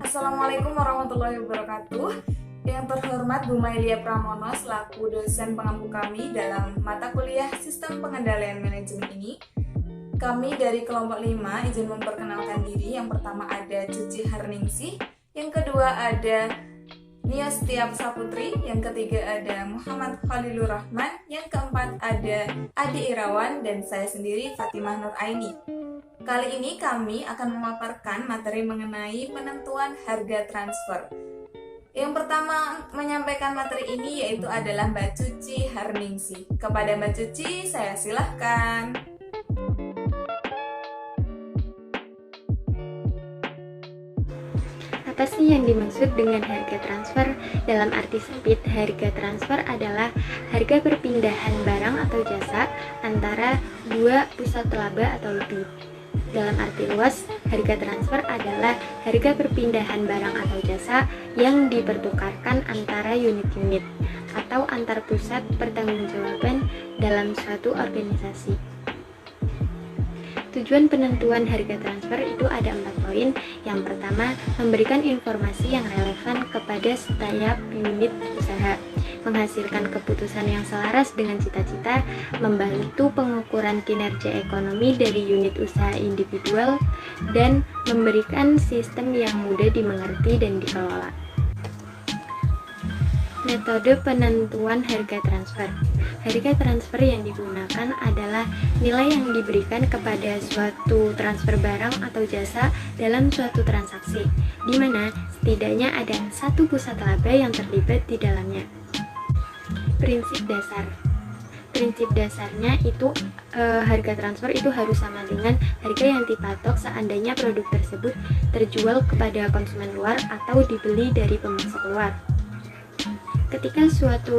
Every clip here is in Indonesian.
Assalamualaikum warahmatullahi wabarakatuh. Yang terhormat Bu Mailia Pramono selaku dosen pengampu kami dalam mata kuliah Sistem Pengendalian Manajemen ini. Kami dari kelompok 5 izin memperkenalkan diri. Yang pertama ada Cuci Harningsih, yang kedua ada Nia Setiap Saputri, yang ketiga ada Muhammad Khalilur Rahman, yang keempat ada Adi Irawan, dan saya sendiri Fatimah Nur Aini. Kali ini kami akan memaparkan materi mengenai penentuan harga transfer. Yang pertama menyampaikan materi ini yaitu adalah Mbak Cuci Harningsih. Kepada Mbak Cuci, saya silahkan. Apa sih yang dimaksud dengan harga transfer? Dalam arti sempit, harga transfer adalah harga perpindahan barang atau jasa antara dua pusat laba atau lebih. Dalam arti luas, harga transfer adalah harga perpindahan barang atau jasa yang dipertukarkan antara unit-unit atau antar pusat pertanggungjawaban dalam suatu organisasi. Tujuan penentuan harga transfer itu ada 4 poin. Yang pertama, memberikan informasi yang relevan kepada setiap unit usaha, menghasilkan keputusan yang selaras dengan cita-cita, membantu pengukuran kinerja ekonomi dari unit usaha individual, dan memberikan sistem yang mudah dimengerti dan dikelola. Metode penentuan harga transfer. Harga transfer yang digunakan adalah nilai yang diberikan kepada suatu transfer barang atau jasa dalam suatu transaksi, di mana setidaknya ada satu pusat laba yang terlibat di dalamnya. Prinsip dasar. Prinsip dasarnya itu harga transfer itu harus sama dengan harga yang dipatok seandainya produk tersebut terjual kepada konsumen luar atau dibeli dari pemasok luar. Ketika suatu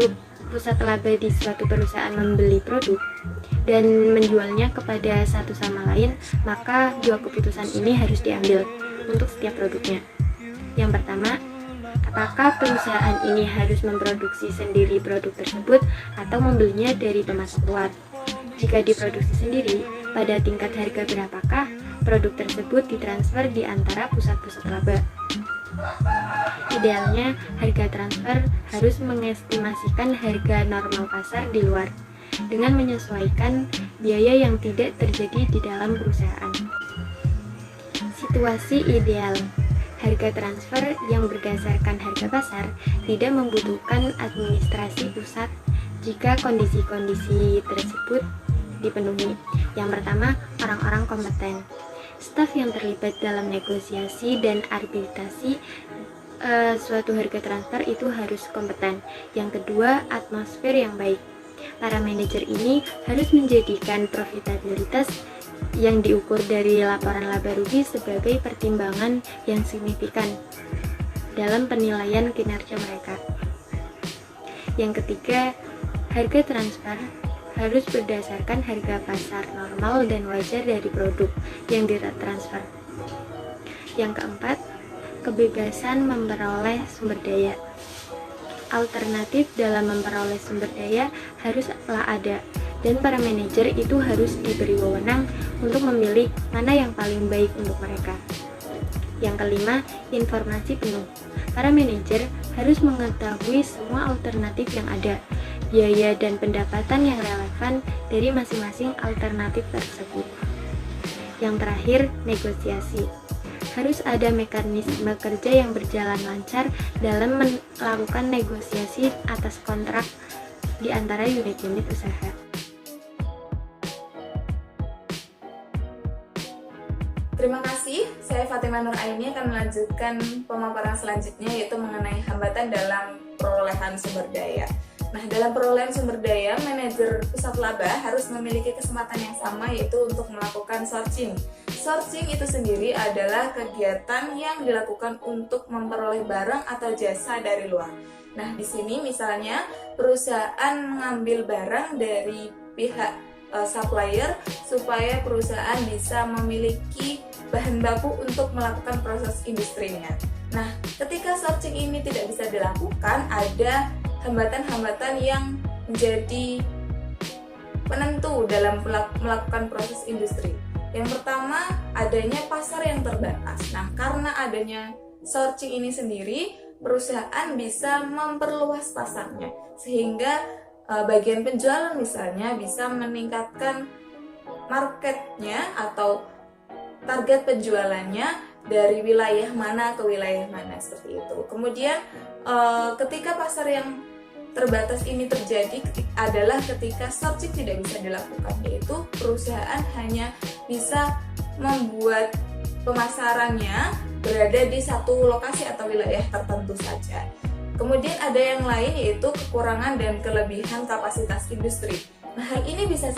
pusat laba di suatu perusahaan membeli produk dan menjualnya kepada satu sama lain, maka dua keputusan ini harus diambil untuk setiap produknya. Yang pertama, apakah perusahaan ini harus memproduksi sendiri produk tersebut atau membelinya dari pemasok luar? Jika diproduksi sendiri, pada tingkat harga berapakah produk tersebut ditransfer di antara pusat-pusat laba? Idealnya, harga transfer harus mengestimasikan harga normal pasar di luar dengan menyesuaikan biaya yang tidak terjadi di dalam perusahaan. Situasi ideal. Harga transfer yang berdasarkan harga pasar tidak membutuhkan administrasi pusat jika kondisi-kondisi tersebut dipenuhi. Yang pertama, orang-orang kompeten. Staf yang terlibat dalam negosiasi dan arbitrasi suatu harga transfer itu harus kompeten. Yang kedua, atmosfer yang baik. Para manajer ini harus menjadikan profitabilitas yang diukur dari laporan laba rugi sebagai pertimbangan yang signifikan dalam penilaian kinerja mereka. Yang ketiga, harga transfer harus berdasarkan harga pasar normal dan wajar dari produk yang ditransfer. Yang keempat, kebebasan memperoleh sumber daya. Alternatif dalam memperoleh sumber daya haruslah ada, dan para manajer itu harus diberi wewenang untuk memilih mana yang paling baik untuk mereka. Yang kelima, informasi penuh. Para manajer harus mengetahui semua alternatif yang ada, biaya dan pendapatan yang relevan dari masing-masing alternatif tersebut. Yang terakhir, negosiasi. Harus ada mekanisme kerja yang berjalan lancar dalam melakukan negosiasi atas kontrak di antara unit-unit usaha. Terima kasih, saya Fatimah Nur Aini akan melanjutkan pemaparan selanjutnya yaitu mengenai hambatan dalam perolehan sumber daya. Nah, dalam perolehan sumber daya, manajer pusat laba harus memiliki kesempatan yang sama yaitu untuk melakukan sourcing. Sourcing itu sendiri adalah kegiatan yang dilakukan untuk memperoleh barang atau jasa dari luar. Nah, di sini misalnya perusahaan mengambil barang dari pihak supplier supaya perusahaan bisa memiliki bahan baku untuk melakukan proses industrinya. Nah, ketika sourcing ini tidak bisa dilakukan, ada hambatan-hambatan yang menjadi penentu dalam melakukan proses industri. Yang pertama, adanya pasar yang terbatas. Nah, karena adanya searching ini sendiri, perusahaan bisa memperluas pasarnya, sehingga bagian penjualan misalnya bisa meningkatkan marketnya atau target penjualannya dari wilayah mana ke wilayah mana, seperti itu. Kemudian ketika pasar yang terbatas ini terjadi adalah ketika searching tidak bisa dilakukan, yaitu perusahaan hanya bisa membuat pemasarannya berada di satu lokasi atau wilayah tertentu saja. Kemudian ada yang lain, yaitu kekurangan dan kelebihan kapasitas industri. Nah, hal ini bisa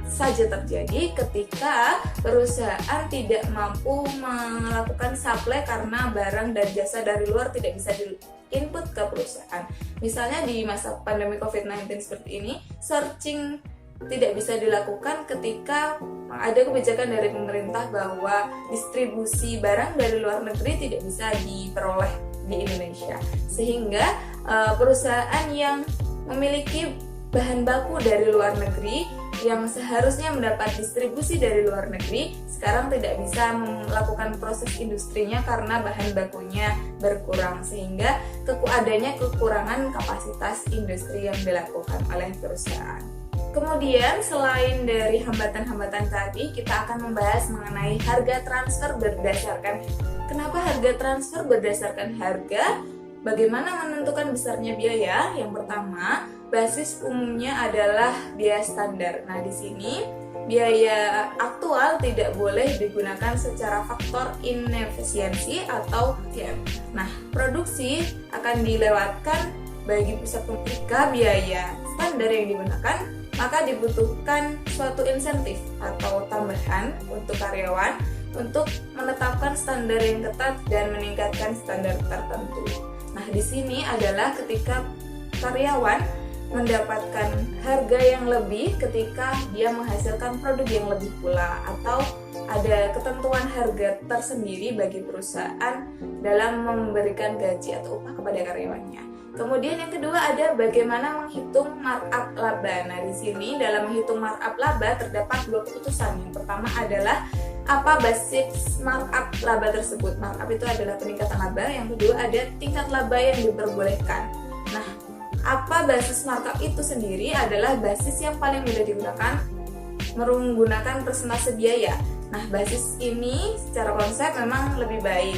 saja terjadi ketika perusahaan tidak mampu melakukan supply karena barang dan jasa dari luar tidak bisa input ke perusahaan. Misalnya di masa pandemi COVID-19 seperti ini, searching tidak bisa dilakukan ketika ada kebijakan dari pemerintah bahwa distribusi barang dari luar negeri tidak bisa diperoleh di Indonesia, sehingga perusahaan yang memiliki bahan baku dari luar negeri yang seharusnya mendapat distribusi dari luar negeri sekarang tidak bisa melakukan proses industrinya karena bahan bakunya berkurang, sehingga adanya kekurangan kapasitas industri yang dilakukan oleh perusahaan. Kemudian selain dari hambatan-hambatan tadi, kita akan membahas mengenai harga transfer berdasarkan. Kenapa harga transfer berdasarkan harga? Bagaimana menentukan besarnya biaya? Yang pertama, basis umumnya adalah biaya standar. Nah, di sini biaya aktual tidak boleh digunakan secara faktor inefisiensi atau TM. Nah, produksi akan dilewatkan bagi pusat pembuka biaya standar yang digunakan, maka dibutuhkan suatu insentif atau tambahan untuk karyawan untuk menetapkan standar yang ketat dan meningkatkan standar tertentu. Nah, di sini adalah ketika karyawan mendapatkan harga yang lebih ketika dia menghasilkan produk yang lebih pula, atau ada ketentuan harga tersendiri bagi perusahaan dalam memberikan gaji atau upah kepada karyawannya. Kemudian yang kedua ada bagaimana menghitung markup laba. Nah, di sini dalam menghitung markup laba terdapat dua keputusan. Yang pertama adalah apa basis markup laba tersebut. Markup itu adalah peningkatan laba. Yang kedua ada tingkat laba yang diperbolehkan. Nah, apa basis markup itu sendiri adalah basis yang paling mudah digunakan menggunakan persentase biaya. Nah, basis ini secara konsep memang lebih baik.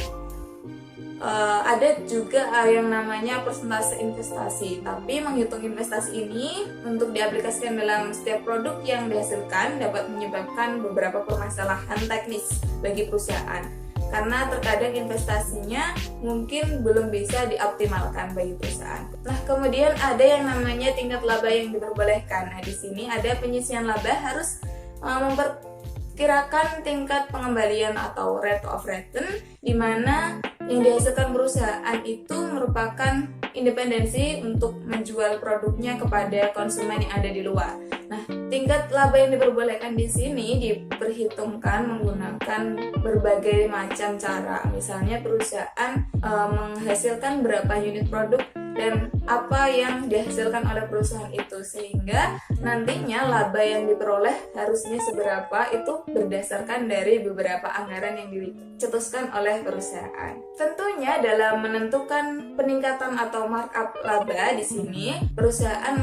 Ada juga yang namanya persentase investasi, tapi menghitung investasi ini untuk diaplikasikan dalam setiap produk yang dihasilkan dapat menyebabkan beberapa permasalahan teknis bagi perusahaan, karena terkadang investasinya mungkin belum bisa dioptimalkan bagi perusahaan. Nah, kemudian ada yang namanya tingkat laba yang diperbolehkan. Nah, di sini ada penyisian laba harus memperkirakan tingkat pengembalian atau rate of return, di mana yang dihasilkan perusahaan itu merupakan independensi untuk menjual produknya kepada konsumen yang ada di luar. Nah, tingkat laba yang diperbolehkan di sini diperhitungkan menggunakan berbagai macam cara. Misalnya perusahaan menghasilkan berapa unit produk dan apa yang dihasilkan oleh perusahaan itu, sehingga nantinya laba yang diperoleh harusnya seberapa itu berdasarkan dari beberapa anggaran yang dicetuskan oleh perusahaan. Tentunya dalam menentukan peningkatan atau markup laba di sini perusahaan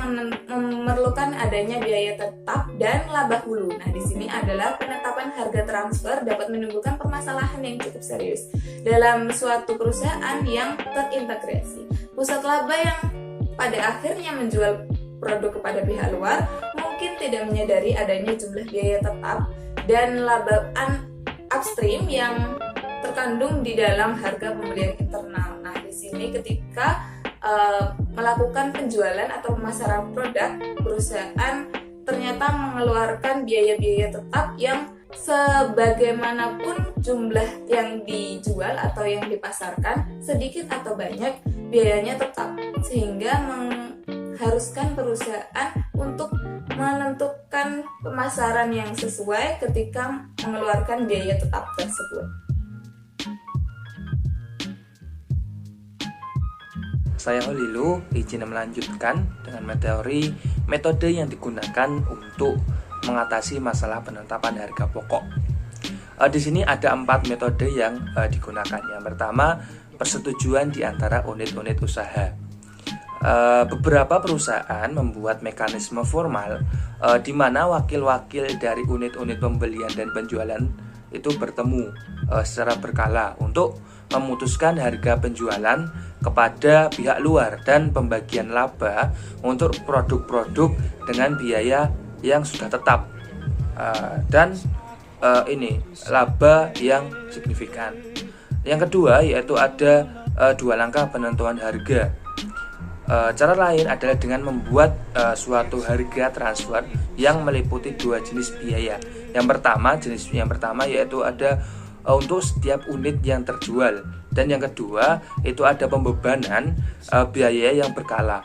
memerlukan adanya biaya tetap dan laba hulu. Nah, di sini adalah penetapan harga transfer dapat menimbulkan permasalahan yang cukup serius dalam suatu perusahaan yang terintegrasi. Pusat laba yang pada akhirnya menjual produk kepada pihak luar mungkin tidak menyadari adanya jumlah biaya tetap dan laba upstream yang terkandung di dalam harga pembelian internal. Nah, di sini ketika melakukan penjualan atau pemasaran produk, perusahaan ternyata mengeluarkan biaya-biaya tetap yang sebagaimanapun jumlah yang dijual atau yang dipasarkan, sedikit atau banyak biayanya tetap, sehingga mengharuskan perusahaan untuk menentukan pemasaran yang sesuai ketika mengeluarkan biaya tetap tersebut. Saya Holilu izin melanjutkan dengan metode yang digunakan untuk mengatasi masalah penetapan harga pokok. Di sini ada 4 metode yang digunakan. Yang pertama, persetujuan di antara unit-unit usaha. Beberapa perusahaan membuat mekanisme formal di mana wakil-wakil dari unit-unit pembelian dan penjualan itu bertemu secara berkala untuk memutuskan harga penjualan kepada pihak luar dan pembagian laba untuk produk-produk dengan biaya yang sudah tetap dan ini laba yang signifikan. Yang kedua yaitu ada 2 langkah penentuan harga. Cara lain adalah dengan membuat suatu harga transfer yang meliputi 2 jenis biaya. Jenis yang pertama yaitu ada untuk setiap unit yang terjual, dan yang kedua itu ada pembebanan biaya yang berkala.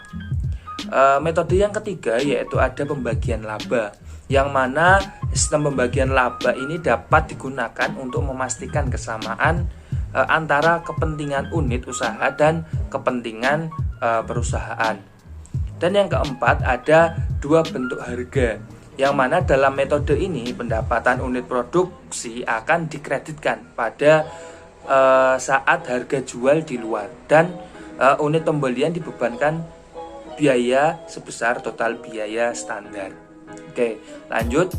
Metode yang ketiga yaitu ada pembagian laba, yang mana sistem pembagian laba ini dapat digunakan untuk memastikan kesamaan antara kepentingan unit usaha dan kepentingan perusahaan. Dan yang keempat ada 2 bentuk harga, yang mana dalam metode ini pendapatan unit produksi akan dikreditkan pada saat harga jual di luar, dan unit pembelian dibebankan biaya sebesar total biaya standar. Oke, lanjut.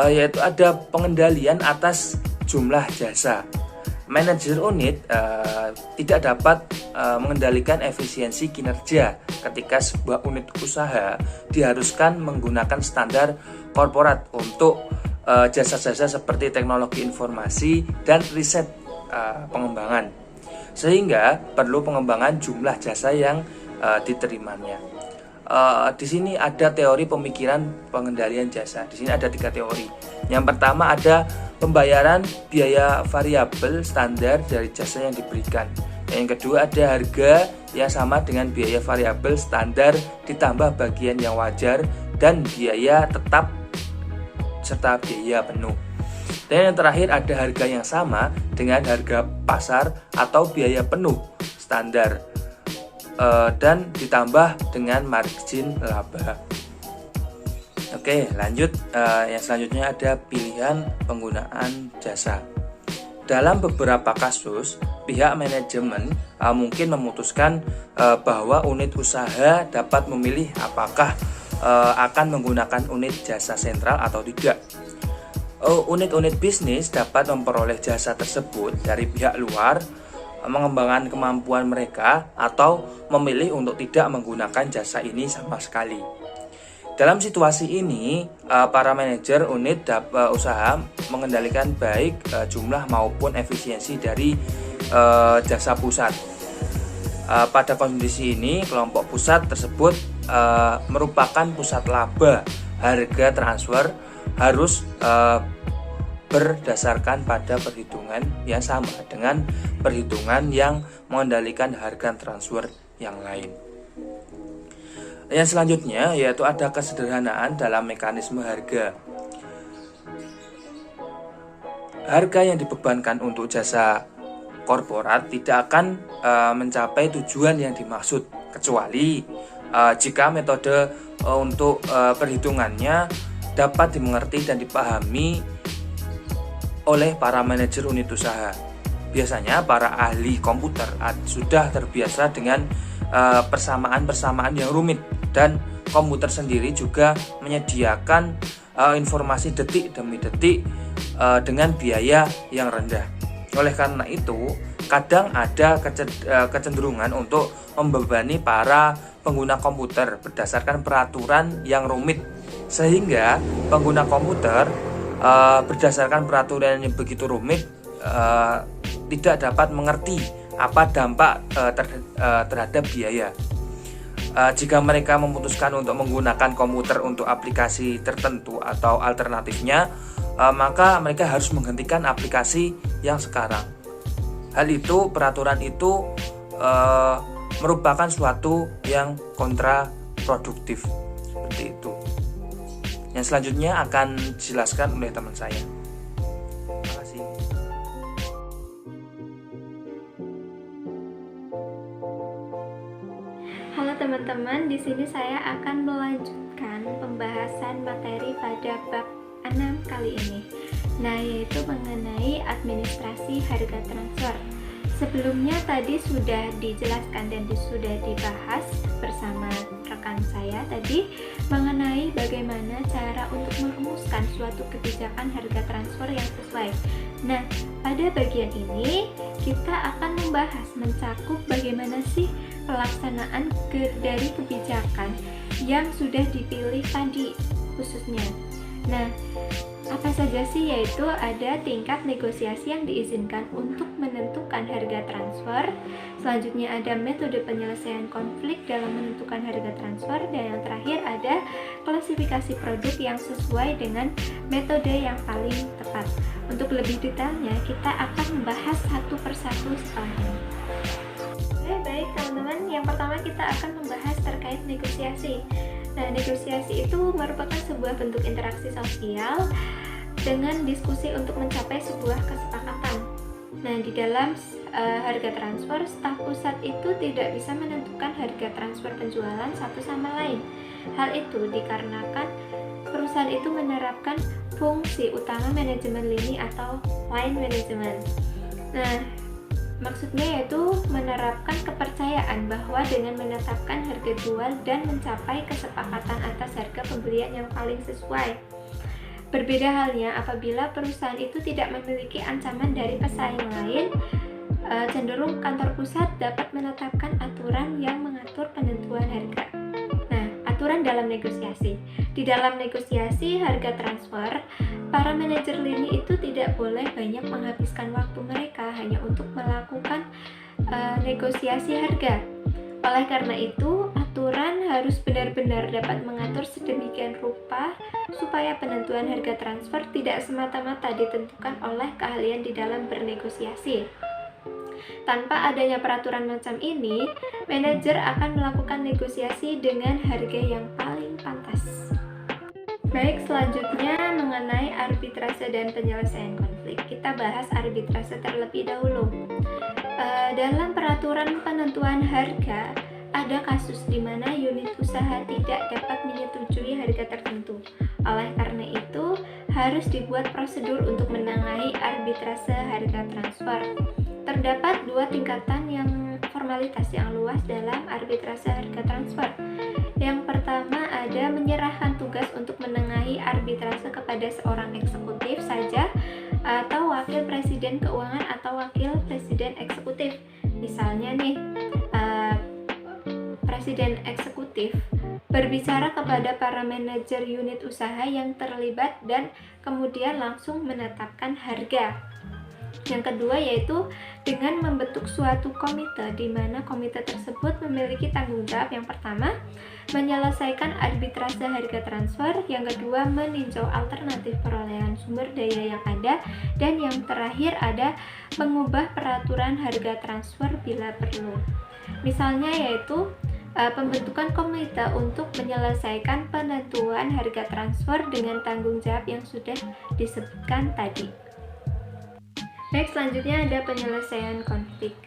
Yaitu ada pengendalian atas jumlah jasa. Manajer unit tidak dapat mengendalikan efisiensi kinerja ketika sebuah unit usaha diharuskan menggunakan standar korporat untuk jasa-jasa seperti teknologi informasi dan riset pengembangan, sehingga perlu pengembangan jumlah jasa yang diterimanya. Di sini ada teori pemikiran pengendalian jasa. Di sini ada 3 teori. Yang pertama ada pembayaran biaya variabel standar dari jasa yang diberikan. Yang kedua ada harga yang sama dengan biaya variabel standar ditambah bagian yang wajar dan biaya tetap serta biaya penuh. Dan yang terakhir ada harga yang sama dengan harga pasar atau biaya penuh standar dan ditambah dengan margin laba. Oke, lanjut. Yang selanjutnya ada pilihan penggunaan jasa. Dalam beberapa kasus, pihak manajemen mungkin memutuskan bahwa unit usaha dapat memilih apakah akan menggunakan unit jasa sentral atau tidak. Unit-unit bisnis dapat memperoleh jasa tersebut dari pihak luar, mengembangkan kemampuan mereka, atau memilih untuk tidak menggunakan jasa ini sama sekali. Dalam situasi ini, para manajer unit usaha mengendalikan baik jumlah maupun efisiensi dari jasa pusat. Pada kondisi ini, kelompok pusat tersebut merupakan pusat laba. Harga transfer harus berdasarkan pada perhitungan yang sama dengan perhitungan yang mengendalikan harga transfer yang lain. Yang selanjutnya yaitu ada kesederhanaan dalam mekanisme harga. Harga yang dibebankan untuk jasa korporat tidak akan mencapai tujuan yang dimaksud, kecuali jika metode untuk perhitungannya dapat dimengerti dan dipahami oleh para manajer unit usaha. Biasanya para ahli komputer sudah terbiasa dengan persamaan-persamaan yang rumit, dan komputer sendiri juga menyediakan informasi detik demi detik dengan biaya yang rendah. Oleh karena itu, kadang ada kecenderungan untuk membebani para pengguna komputer berdasarkan peraturan yang rumit, sehingga pengguna komputer berdasarkan peraturan yang begitu rumit tidak dapat mengerti apa dampak terhadap biaya. Jika mereka memutuskan untuk menggunakan komputer untuk aplikasi tertentu atau alternatifnya, maka mereka harus menghentikan aplikasi yang sekarang. Hal itu, peraturan itu merupakan suatu yang kontraproduktif. Seperti itu. Yang selanjutnya akan dijelaskan oleh teman saya. Terima kasih. Halo teman-teman, di sini saya akan melanjutkan pembahasan materi pada bab 6 kali ini. Nah, yaitu mengenai administrasi harga transfer. Sebelumnya tadi sudah dijelaskan dan sudah dibahas bersama rekan saya tadi mengenai bagaimana cara untuk merumuskan suatu kebijakan harga transfer yang sesuai. Nah, pada bagian ini kita akan membahas mencakup bagaimana sih pelaksanaan dari kebijakan yang sudah dipilih tadi khususnya. Nah, apa saja sih? Yaitu ada tingkat negosiasi yang diizinkan untuk menentukan harga transfer. Selanjutnya ada metode penyelesaian konflik dalam menentukan harga transfer. Dan yang terakhir ada klasifikasi produk yang sesuai dengan metode yang paling tepat. Untuk lebih detailnya kita akan membahas satu persatu setelah ini. Baik teman-teman, yang pertama kita akan membahas terkait negosiasi. Nah, negosiasi itu merupakan sebuah bentuk interaksi sosial dengan diskusi untuk mencapai sebuah kesepakatan. Nah, di dalam harga transfer, staf pusat itu tidak bisa menentukan harga transfer penjualan satu sama lain. Hal itu dikarenakan perusahaan itu menerapkan fungsi utama manajemen lini atau line management. Nah, maksudnya yaitu menerapkan kepercayaan bahwa dengan menetapkan harga jual dan mencapai kesepakatan atas harga pembelian yang paling sesuai. Berbeda halnya apabila perusahaan itu tidak memiliki ancaman dari pesaing lain, cenderung kantor pusat dapat menetapkan aturan yang mengatur penentuan harga. Nah, aturan dalam negosiasi. Di dalam negosiasi harga transfer, para manajer lini itu tidak boleh banyak menghabiskan waktu mereka hanya untuk melakukan negosiasi harga. Oleh karena itu, aturan harus benar-benar dapat mengatur sedemikian rupa supaya penentuan harga transfer tidak semata-mata ditentukan oleh keahlian di dalam bernegosiasi. Tanpa adanya peraturan macam ini, manajer akan melakukan negosiasi dengan harga yang paling pantas. Baik, selanjutnya mengenai arbitrase dan penyelesaian konflik. Kita bahas arbitrase terlebih dahulu. Dalam peraturan penentuan harga, ada kasus di mana unit usaha tidak dapat menyetujui harga tertentu. Oleh karena itu, harus dibuat prosedur untuk menengahi arbitrase harga transfer. Terdapat dua tingkatan yang formalitas yang luas dalam arbitrase harga transfer. Yang pertama ada menyerahkan tugas untuk menengahi arbitrase kepada seorang eksekutif saja atau wakil presiden keuangan atau wakil presiden eksekutif. Misalnya nih, presiden eksekutif berbicara kepada para manajer unit usaha yang terlibat dan kemudian langsung menetapkan harga. Yang kedua yaitu dengan membentuk suatu komite di mana komite tersebut memiliki tanggung jawab yang pertama menyelesaikan arbitrase harga transfer, yang kedua meninjau alternatif perolehan sumber daya yang ada, dan yang terakhir ada mengubah peraturan harga transfer bila perlu. Misalnya yaitu pembentukan komite untuk menyelesaikan penentuan harga transfer dengan tanggung jawab yang sudah disebutkan tadi. Baik, selanjutnya ada penyelesaian konflik.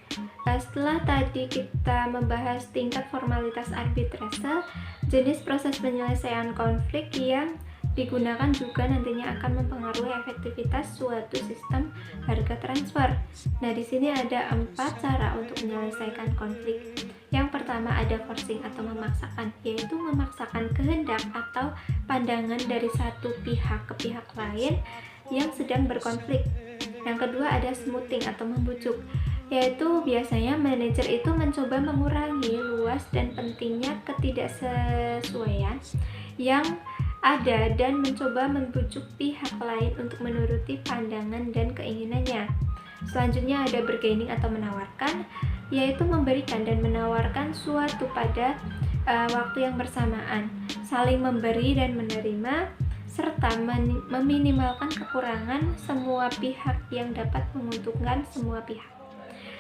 Setelah tadi kita membahas tingkat formalitas arbitrase, jenis proses penyelesaian konflik yang digunakan juga nantinya akan mempengaruhi efektivitas suatu sistem harga transfer. Nah, di sini ada 4 cara untuk menyelesaikan konflik. Yang pertama ada forcing atau memaksakan, yaitu memaksakan kehendak atau pandangan dari satu pihak ke pihak lain yang sedang berkonflik. Yang kedua ada smoothing atau membujuk, yaitu biasanya manajer itu mencoba mengurangi luas dan pentingnya ketidaksesuaian yang ada dan mencoba membujuk pihak lain untuk menuruti pandangan dan keinginannya. Selanjutnya ada bargaining atau menawarkan, yaitu memberikan dan menawarkan suatu pada waktu yang bersamaan, saling memberi dan menerima, serta meminimalkan kekurangan semua pihak yang dapat menguntungkan semua pihak.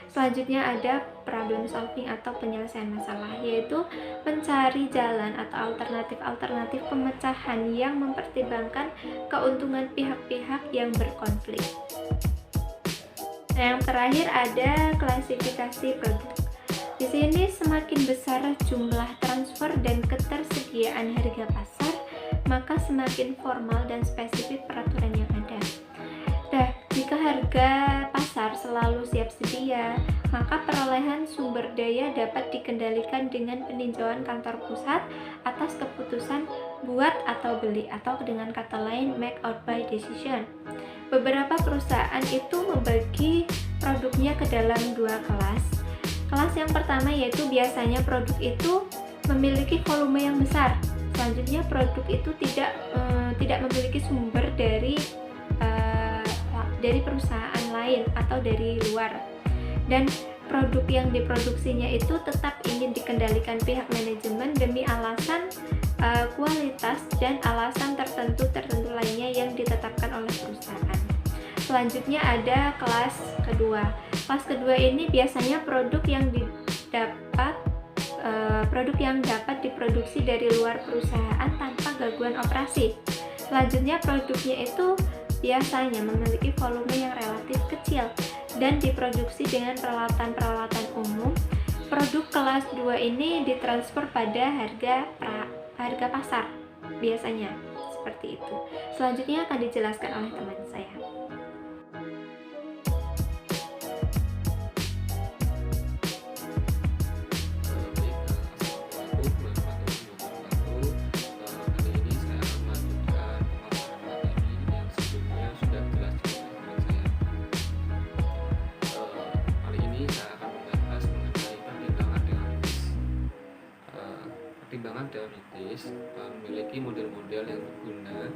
Selanjutnya ada problem solving atau penyelesaian masalah, yaitu mencari jalan atau alternatif pemecahan yang mempertimbangkan keuntungan pihak-pihak yang berkonflik. Nah, yang terakhir ada klasifikasi produk. Di sini semakin besar jumlah transfer dan ketersediaan harga pasar, maka semakin formal dan spesifik peraturan yang ada. selalu siap sedia, maka perolehan sumber daya dapat dikendalikan dengan peninjauan kantor pusat atas keputusan buat atau beli, atau dengan kata lain make or buy decision. Beberapa perusahaan itu membagi produknya ke dalam dua kelas. Kelas yang pertama yaitu biasanya produk itu memiliki volume yang besar. Selanjutnya produk itu tidak memiliki sumber dari perusahaan lain atau dari luar, dan produk yang diproduksinya itu tetap ingin dikendalikan pihak manajemen demi alasan kualitas dan alasan tertentu lainnya yang ditetapkan oleh perusahaan. Selanjutnya ada kelas kedua. Kelas kedua ini biasanya produk yang dapat diproduksi dari luar perusahaan tanpa gangguan operasi. Selanjutnya produknya itu biasanya memiliki volume yang relatif kecil dan diproduksi dengan peralatan-peralatan umum. Produk kelas 2 ini ditransfer pada harga pasar biasanya, seperti itu. Selanjutnya akan dijelaskan oleh teman saya. Pertimbangan teoritis memiliki model-model yang berguna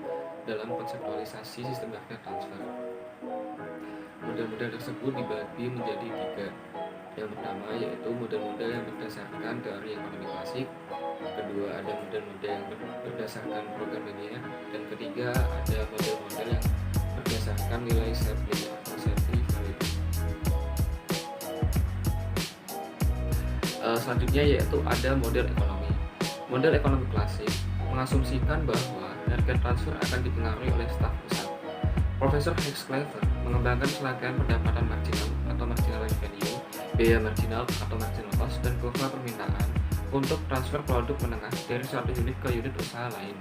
dalam konseptualisasi sistem data transfer. Model-model tersebut dibagi menjadi 3. Yang pertama yaitu model-model yang berdasarkan teori ekonomi klasik. Kedua, ada model-model yang berdasarkan program linear. Dan ketiga, ada model-model yang berdasarkan nilai Shapley atau Shapley value. Selanjutnya yaitu ada model ekonomi. Model ekonomi klasik mengasumsikan bahwa harga transfer akan dipengaruhi oleh staf pusat. Profesor Max Clever mengembangkan serangkaian pendapatan marginal atau marginal revenue, biaya marginal atau marginal cost, dan kurva permintaan untuk transfer produk menengah dari suatu unit ke unit usaha lain.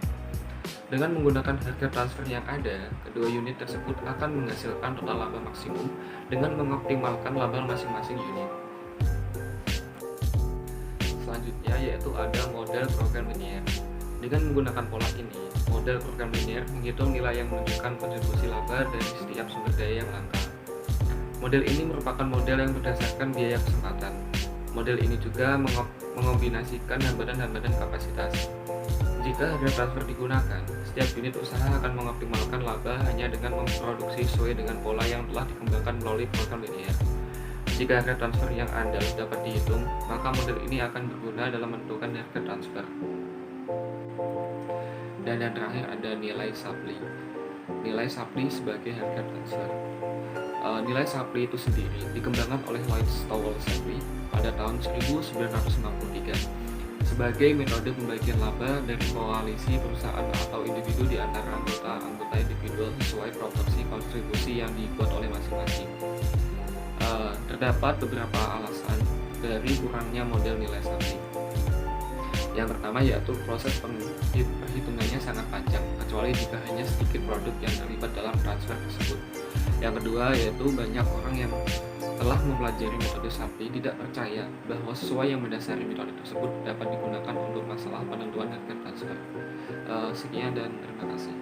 Dengan menggunakan harga transfer yang ada, kedua unit tersebut akan menghasilkan total laba maksimum dengan mengoptimalkan laba masing-masing unit. Selanjutnya yaitu ada model program linear. Dengan menggunakan pola ini, model program linear menghitung nilai yang menunjukkan kontribusi laba dari setiap sumber daya yang langka. Model ini merupakan model yang berdasarkan biaya kesempatan. Model ini juga mengombinasikan hambatan-hambatan kapasitas. Jika harga transfer digunakan, setiap unit usaha akan mengoptimalkan laba hanya dengan memproduksi sesuai dengan pola yang telah dikembangkan melalui program linear. Jika harga transfer yang andal dapat dihitung, maka model ini akan berguna dalam menentukan harga transfer. Dan yang terakhir ada nilai Shapley. Nilai Shapley sebagai harga transfer. Nilai Shapley itu sendiri dikembangkan oleh Lloyd Stowell Shapley pada tahun 1953 sebagai metode pembagian laba dari koalisi perusahaan atau individu di antara anggota individual sesuai proporsi kontribusi yang dibuat oleh masing-masing. Terdapat beberapa alasan dari kurangnya model nilai Shapley. Yang pertama yaitu proses perhitungannya sangat panjang, kecuali jika hanya sedikit produk yang terlibat dalam transfer tersebut. Yang kedua yaitu banyak orang yang telah mempelajari metode Shapley tidak percaya bahwa sesuai yang mendasari metode tersebut dapat digunakan untuk masalah penentuan harga transfer. Sekian dan terima kasih.